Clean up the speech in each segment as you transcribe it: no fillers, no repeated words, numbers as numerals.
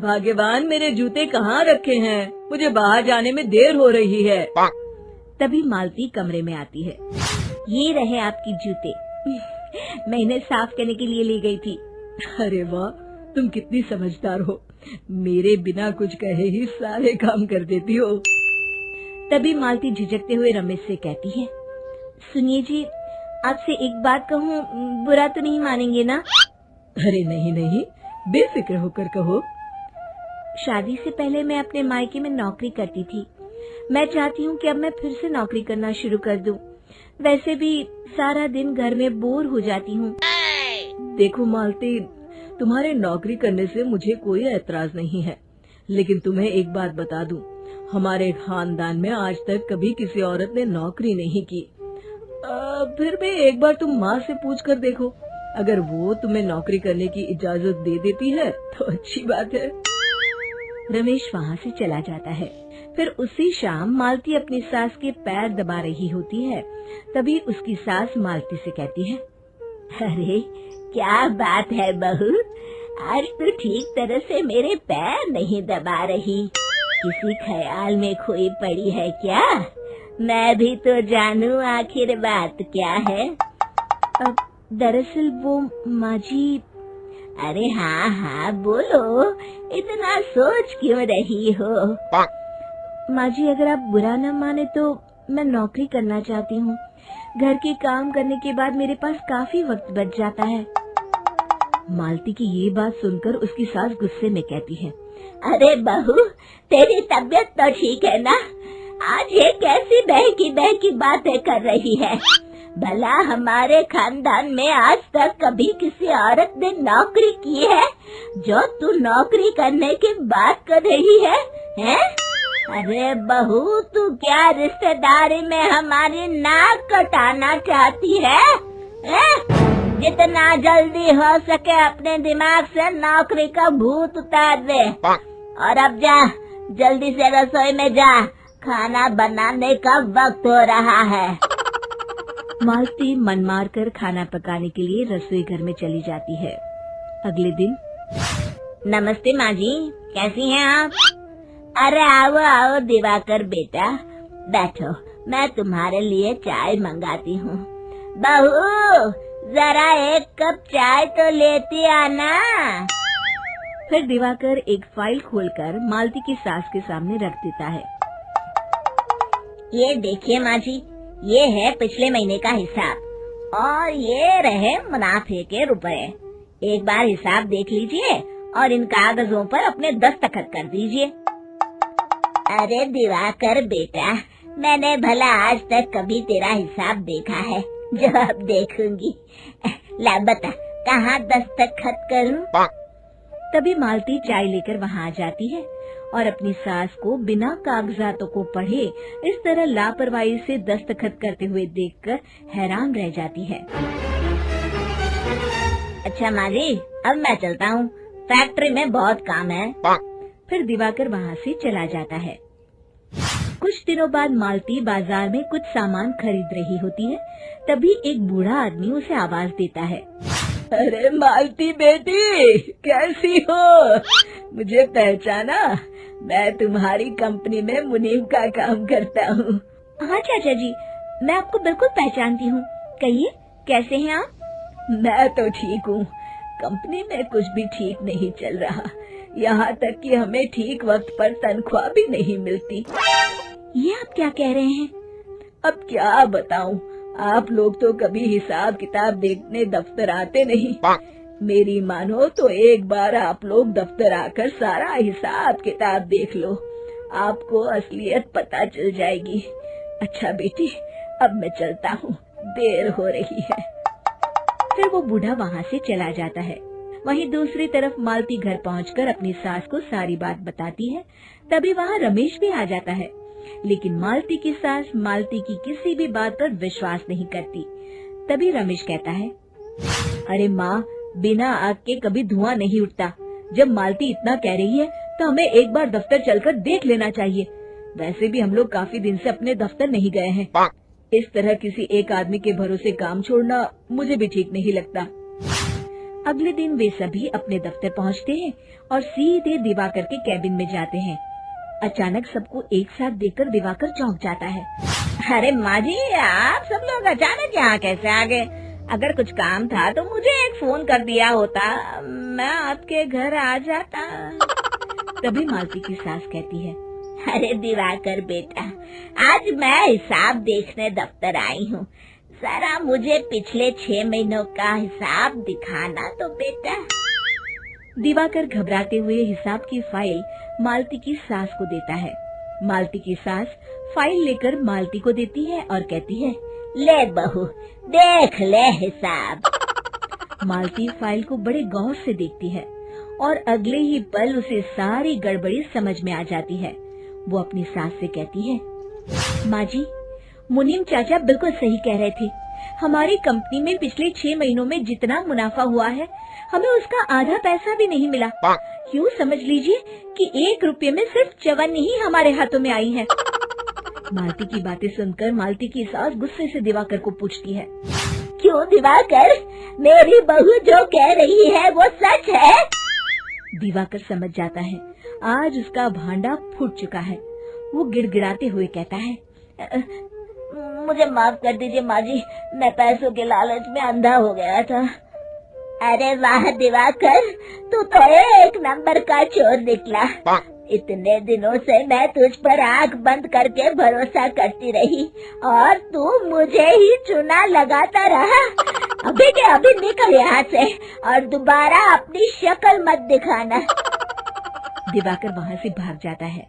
भाग्यवान, मेरे जूते कहाँ रखे हैं? मुझे बाहर जाने में देर हो रही है। तभी मालती कमरे में आती है। ये रहे आपकी जूते। मैं इन्हें साफ करने के लिए ले गई थी। अरे वाह, तुम कितनी समझदार हो। मेरे बिना कुछ कहे ही सारे काम कर देती हो। तभी मालती झिझकते हुए रमेश से कहती है, सुनिए जी, आपसे एक बात कहूँ, बुरा तो नहीं मानेंगे ना? अरे नहीं नहीं, बेफिक्र होकर कहो। शादी से पहले मैं अपने मायके में नौकरी करती थी। मैं चाहती हूँ कि अब मैं फिर से नौकरी करना शुरू कर दूं। वैसे भी सारा दिन घर में बोर हो जाती हूँ। देखो मालती, तुम्हारे नौकरी करने से मुझे कोई एतराज नहीं है, लेकिन तुम्हें एक बात बता दूं, हमारे खानदान में आज तक कभी किसी औरत ने नौकरी नहीं की। फिर भी एक बार तुम माँ से पूछ कर देखो, अगर वो तुम्हें नौकरी करने की इजाजत दे देती है तो अच्छी बात है। रमेश वहाँ से चला जाता है। फिर उसी शाम मालती अपनी सास के पैर दबा रही होती है। तभी उसकी सास मालती से कहती है, अरे क्या बात है बहू, आज तो ठीक तरह से मेरे पैर नहीं दबा रही। किसी ख्याल में खोई पड़ी है क्या? मैं भी तो जानूं आखिर बात क्या है। अब दरअसल वो माँ जी। अरे हाँ हाँ बोलो, इतना सोच क्यों रही हो? माँ जी, अगर आप बुरा न माने तो मैं नौकरी करना चाहती हूँ। घर के काम करने के बाद मेरे पास काफी वक्त बच जाता है। मालती की ये बात सुनकर उसकी सास गुस्से में कहती है, अरे बहू, तेरी तबीयत तो ठीक है ना? आज ये कैसी बहकी बातें कर रही है? भला हमारे खानदान में आज तक कभी किसी औरत ने नौकरी की है जो तू नौकरी करने की बात कर रही है, हैं? अरे बहू, तू क्या रिश्तेदारी में हमारी नाक कटाना चाहती है? जितना जल्दी हो सके अपने दिमाग से नौकरी का भूत उतार दे, और अब जा, जल्दी से रसोई में जा, खाना बनाने का वक्त हो रहा है। मालती मन मार कर खाना पकाने के लिए रसोई घर में चली जाती है। अगले दिन, नमस्ते माँ जी, कैसी हैं आप? अरे आओ आओ दिवाकर बेटा, बैठो, मैं तुम्हारे लिए चाय मंगाती हूँ। बहू, जरा एक कप चाय तो लेती आना। फिर दिवाकर एक फाइल खोलकर मालती की सास के सामने रख देता है। ये देखिए माँ जी, ये है पिछले महीने का हिसाब और ये रहे मुनाफे के रुपए। एक बार हिसाब देख लीजिए और इन कागजों पर अपने दस्तखत कर दीजिए। अरे दिवाकर बेटा, मैंने भला आज तक कभी तेरा हिसाब देखा है जो अब देखूंगी? ला बता, कहाँ दस्तखत करूं? तभी मालती चाय लेकर वहाँ आ जाती है और अपनी सास को बिना कागजातों को पढ़े इस तरह लापरवाही से दस्तखत करते हुए देखकर हैरान रह जाती है। अच्छा माँ जी, अब मैं चलता हूँ, फैक्ट्री में बहुत काम है। फिर दिवाकर वहाँ से चला जाता है। कुछ दिनों बाद मालती बाजार में कुछ सामान खरीद रही होती है। तभी एक बूढ़ा आदमी उसे आवाज देता है, अरे मालती बेटी, कैसी हो? मुझे पहचाना? मैं तुम्हारी कंपनी में मुनीम का काम करता हूँ। हाँ चाचा जी, मैं आपको बिल्कुल पहचानती हूँ। कहिए, कैसे हैं आप? मैं तो ठीक हूँ। कंपनी में कुछ भी ठीक नहीं चल रहा, यहाँ तक कि हमें ठीक वक्त पर तनख्वाह भी नहीं मिलती। ये आप क्या कह रहे हैं? अब क्या बताऊँ, आप लोग तो कभी हिसाब किताब देखने दफ्तर आते नहीं। मेरी मानो तो एक बार आप लोग दफ्तर आकर सारा हिसाब किताब देख लो, आपको असलियत पता चल जाएगी। अच्छा बेटी, अब मैं चलता हूँ, देर हो रही है। फिर वो बूढ़ा वहाँ से चला जाता है। वहीं दूसरी तरफ मालती घर पहुंचकर अपनी सास को सारी बात बताती है। तभी वहाँ रमेश भी आ जाता है, लेकिन मालती की सास मालती की किसी भी बात पर विश्वास नहीं करती। तभी रमेश कहता है, अरे माँ, बिना आग के कभी धुआं नहीं उठता। जब मालती इतना कह रही है तो हमें एक बार दफ्तर चलकर देख लेना चाहिए। वैसे भी हम लोग काफी दिन से अपने दफ्तर नहीं गए हैं। इस तरह किसी एक आदमी के भरोसे काम छोड़ना मुझे भी ठीक नहीं लगता। अगले दिन वे सभी अपने दफ्तर पहुंचते हैं और सीधे दिवाकर के कैबिन में जाते हैं। अचानक सबको एक साथ देखकर दिवाकर चौंक जाता है। अरे माँ जी, आप सब लोग अचानक यहाँ कैसे आ गए? अगर कुछ काम था तो मुझे एक फोन कर दिया होता, मैं आपके घर आ जाता। तभी मालती की सास कहती है, अरे दिवाकर बेटा, आज मैं हिसाब देखने दफ्तर आई हूँ, जरा मुझे पिछले 6 महीनों का हिसाब दिखाना तो बेटा। दिवाकर घबराते हुए हिसाब की फाइल मालती की सास को देता है। मालती की सास फाइल लेकर मालती को देती है और कहती है, ले बहू, देख ले हिसाब। मालती फाइल को बड़े गौर से देखती है और अगले ही पल उसे सारी गड़बड़ी समझ में आ जाती है। वो अपनी सास से कहती है, माँ जी, मुनीम चाचा बिल्कुल सही कह रहे थे। हमारी कंपनी में पिछले 6 महीनों में जितना मुनाफा हुआ है, हमें उसका आधा पैसा भी नहीं मिला। यूँ समझ लीजिए कि 1 रुपये में सिर्फ चवन्नी ही हमारे हाथों में आई है। मालती की बातें सुनकर मालती की सास गुस्से से दिवाकर को पूछती है, क्यों दिवाकर, मेरी बहू जो कह रही है वो सच है? दिवाकर समझ जाता है आज उसका भांडा फूट चुका है। वो गिड़गिड़ाते हुए कहता है, मुझे माफ कर दीजिए माँ जी, मैं पैसों के लालच में अंधा हो गया था। अरे वाह दिवाकर, तू तो एक नंबर का चोर निकला। इतने दिनों से मैं तुझ पर आंख बंद करके भरोसा करती रही और तू मुझे ही चुना लगाता रहा। अभी के अभी निकल यहाँ से और दोबारा अपनी शक्ल मत दिखाना। दिवाकर वहाँ से भाग जाता है।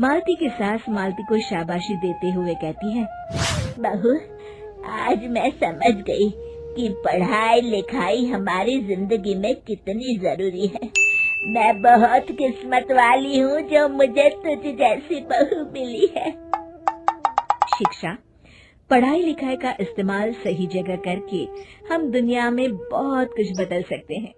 मालती की सास मालती को शाबाशी देते हुए कहती है, बहू, आज मैं समझ गई कि पढ़ाई लिखाई हमारी जिंदगी में कितनी जरूरी है। मैं बहुत किस्मत वाली हूँ जो मुझे तुझ जैसी बहू मिली है। शिक्षा, पढ़ाई लिखाई का इस्तेमाल सही जगह करके हम दुनिया में बहुत कुछ बदल सकते हैं।